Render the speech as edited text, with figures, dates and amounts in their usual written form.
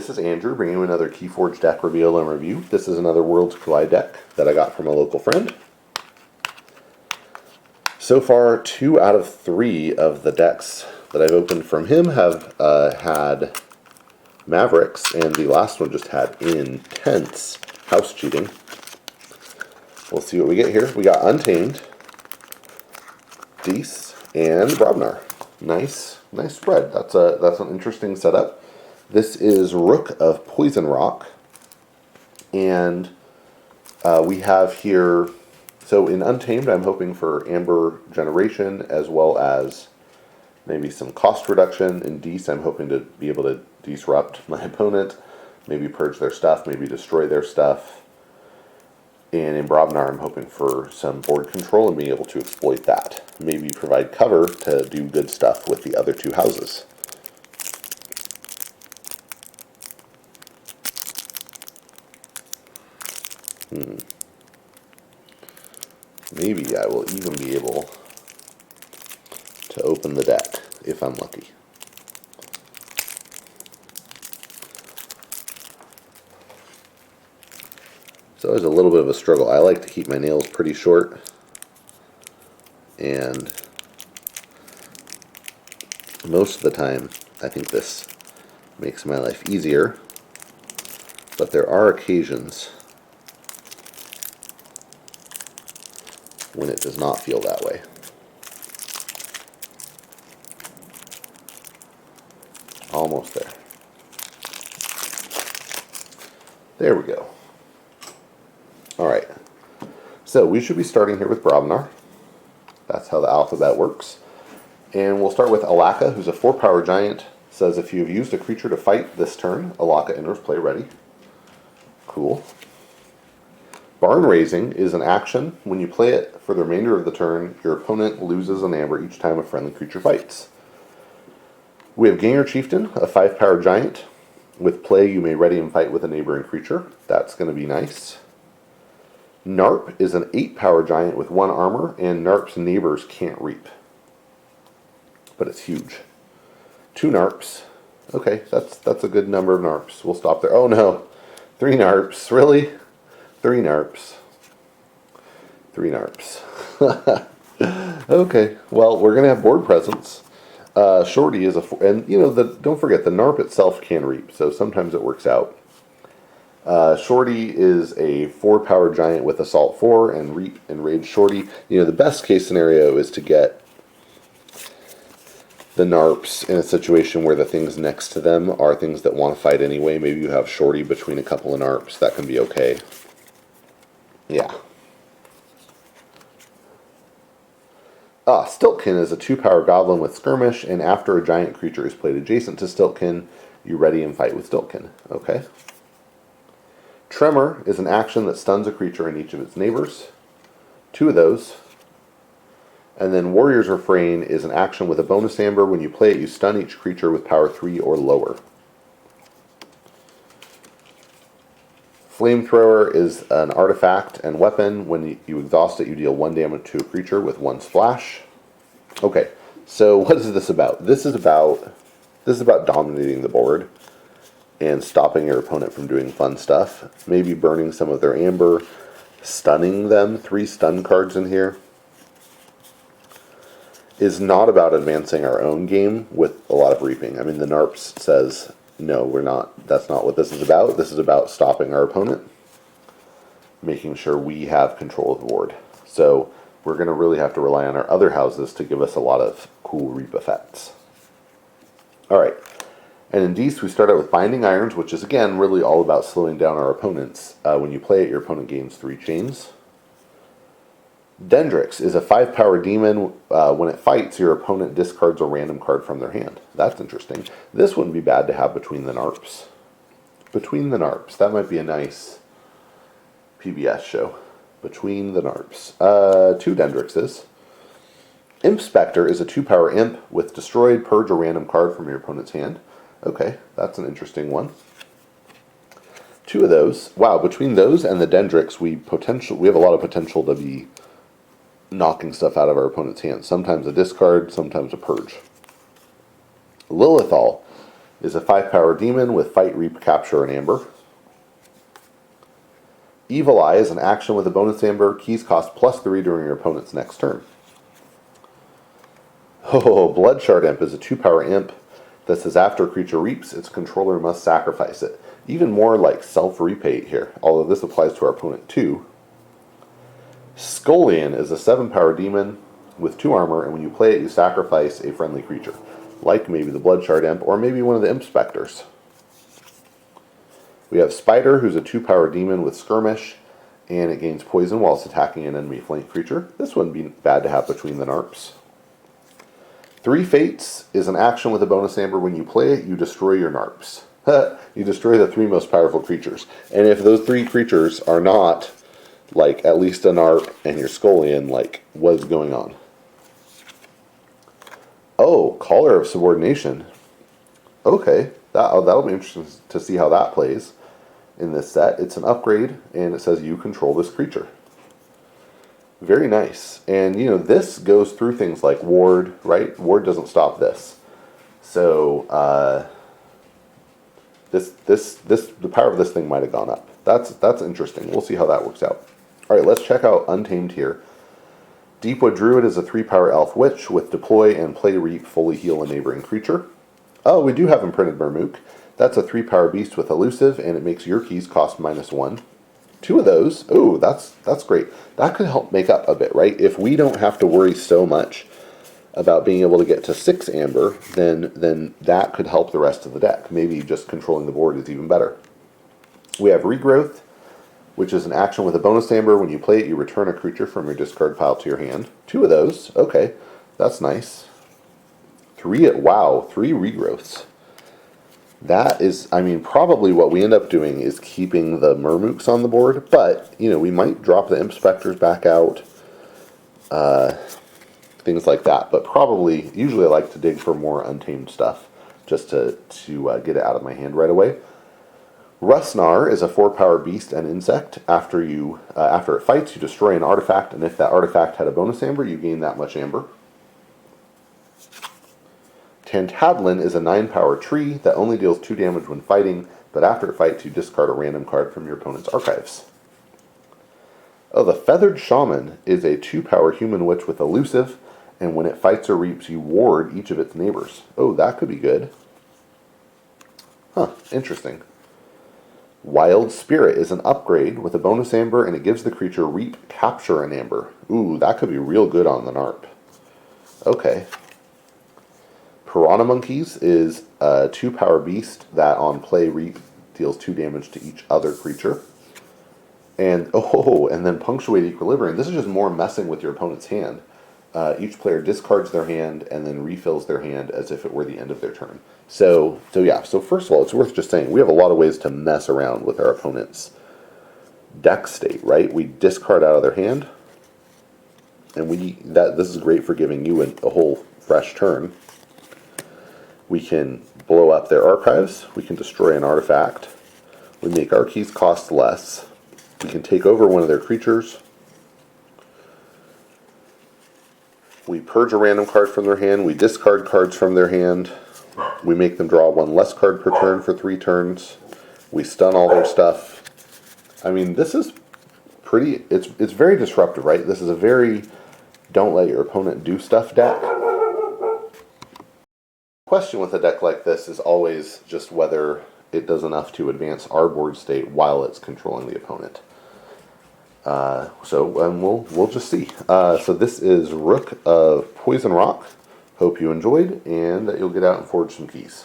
This is Andrew bringing you another Keyforge deck reveal and review. This is another Worlds Collide deck that I got from a local friend. So far, 2 out of 3 of the decks that I've opened from him have had Mavericks, and the last one just had intense house cheating. We'll see what we get here. We got Untamed, Dees, and Brobnar. Nice spread. That's an interesting setup. This is Rook of Poison Rock, and we have here, so in Untamed I'm hoping for Amber generation as well as maybe some cost reduction. In Dees I'm hoping to be able to disrupt my opponent, maybe purge their stuff, maybe destroy their stuff. And in Brobnar I'm hoping for some board control and being able to exploit that. Maybe provide cover to do good stuff with the other 2 houses. Maybe I will even be able to open the deck if I'm lucky. It's always a little bit of a struggle. I like to keep my nails pretty short, and most of the time I think this makes my life easier, but there are occasions when it does not feel that way. Almost there. There we go. Alright, so we should be starting here with Brobnar. That's how the alphabet works. And we'll start with Alaka, who's a 4-power giant. Says if you have used a creature to fight this turn, Alaka enters play ready. Cool. Barn Raising is an action. When you play it for the remainder of the turn, your opponent loses an amber each time a friendly creature fights. We have Ganger Chieftain, a 5-power giant. With play, you may ready and fight with a neighboring creature. That's going to be nice. Narp is an 8-power giant with 1 armor, and Narp's neighbors can't reap. But it's huge. 2 Narps. Okay, that's a good number of Narps. We'll stop there. Oh no, 3 Narps. Really? 3 Narps. 3 Narps. Okay, well, we're going to have board presence. Shorty is a... And, you know, don't forget, the Narp itself can reap, so sometimes it works out. Shorty is a 4-power giant with Assault 4 and Reap and Rage Shorty. You know, the best case scenario is to get the Narps in a situation where the things next to them are things that want to fight anyway. Maybe you have Shorty between a couple of Narps. That can be okay. Yeah. Stiltkin is a 2-power goblin with Skirmish, and after a giant creature is played adjacent to Stiltkin, you ready and fight with Stiltkin. Okay. Tremor is an action that stuns a creature and each of its neighbors. 2 of those. And then Warrior's Refrain is an action with a bonus amber. When you play it, you stun each creature with power 3 or lower. Flamethrower is an artifact and weapon. When you exhaust it, you deal 1 damage to a creature with 1 splash. Okay, so what is this about? This is about dominating the board and stopping your opponent from doing fun stuff. Maybe burning some of their amber, stunning them. 3 stun cards in here. Is not about advancing our own game with a lot of reaping. I mean, the Narps says, no, we're not. That's not what this is about. This is about stopping our opponent, making sure we have control of the board. So we're going to really have to rely on our other houses to give us a lot of cool reap effects. Alright, and in Dees we start out with Binding Irons, which is again really all about slowing down our opponents. When you play it, your opponent gains 3 chains. Dendrix is a 5-power demon. When it fights, your opponent discards a random card from their hand. That's interesting. This wouldn't be bad to have between the Narps. Between the Narps. That might be a nice PBS show. Between the Narps. 2 Dendrixes. Imp Spectre is a 2-power imp with destroyed, purge a random card from your opponent's hand. Okay, that's an interesting one. 2 of those. Wow, between those and the Dendrix, we have a lot of potential to be knocking stuff out of our opponent's hands. Sometimes a discard, sometimes a purge. Lilithal is a 5-power demon with Fight, Reap, Capture, and Amber. Evil Eye is an action with a bonus amber. Keys cost +3 during your opponent's next turn. Oh, Bloodshard Imp is a 2-power imp that says after a creature reaps, its controller must sacrifice it. Even more like self-repay here, although this applies to our opponent too. Scullion is a 7-power demon with 2 armor, and when you play it, you sacrifice a friendly creature, like maybe the Bloodshard Imp, or maybe one of the Imp Specters. We have Spider, who's a 2-power demon with Skirmish, and it gains poison while it's attacking an enemy flank creature. This wouldn't be bad to have between the NARPs. 3 Fates is an action with a bonus amber. When you play it, you destroy your NARPs. You destroy the 3 most powerful creatures. And if those 3 creatures are not, like, at least a NARP and your Scullion, like, what's going on? Oh, Caller of Subordination. Okay, that'll be interesting to see how that plays in this set. It's an upgrade, and it says you control this creature. Very nice. And, you know, this goes through things like Ward, right? Ward doesn't stop this. So, the power of this thing might have gone up. That's interesting. We'll see how that works out. All right, let's check out Untamed here. Deepwood Druid is a 3-power elf witch with deploy and play reap, fully heal a neighboring creature. Oh, we do have imprinted Murmook. That's a 3-power beast with elusive, and it makes your keys cost -1. 2 of those. Oh, that's great. That could help make up a bit, right? If we don't have to worry so much about being able to get to 6 amber, then that could help the rest of the deck. Maybe just controlling the board is even better. We have Regrowth, which is an action with a bonus amber. When you play it, you return a creature from your discard pile to your hand. 2 of those. Okay, that's nice. 3 Regrowths. That is, I mean, probably what we end up doing is keeping the Murmooks on the board, but, you know, we might drop the Imp Specters back out, things like that, but probably, usually I like to dig for more Untamed stuff, just to get it out of my hand right away. Rusnar is a 4-power beast and insect. After it fights, you destroy an artifact, and if that artifact had a bonus amber, you gain that much amber. Tantadlin is a 9-power tree that only deals 2 damage when fighting, but after it fights, you discard a random card from your opponent's archives. Oh, the Feathered Shaman is a 2-power human witch with elusive, and when it fights or reaps, you ward each of its neighbors. Oh, that could be good. Huh, interesting. Wild Spirit is an upgrade with a bonus amber, and it gives the creature reap, capture an amber. Ooh, that could be real good on the NARP. Okay. Piranha Monkeys is a 2-power beast that on play deals 2 damage to each other creature. And then Punctuate Equilibrium. This is just more messing with your opponent's hand. Each player discards their hand and then refills their hand as if it were the end of their turn. So first of all, it's worth just saying we have a lot of ways to mess around with our opponent's deck state, right? We discard out of their hand, and this is great for giving you a whole fresh turn. We can blow up their archives. We can destroy an artifact. We make our keys cost less. We can take over one of their creatures. We purge a random card from their hand. We discard cards from their hand. We make them draw 1 less card per turn for 3 turns. We stun all their stuff. I mean, this is pretty... It's very disruptive, right? This is a very don't let your opponent do stuff deck. Question with a deck like this is always just whether it does enough to advance our board state while it's controlling the opponent. We'll just see. So this is Rook of Poison Rock. Hope you enjoyed, and that you'll get out and forge some keys.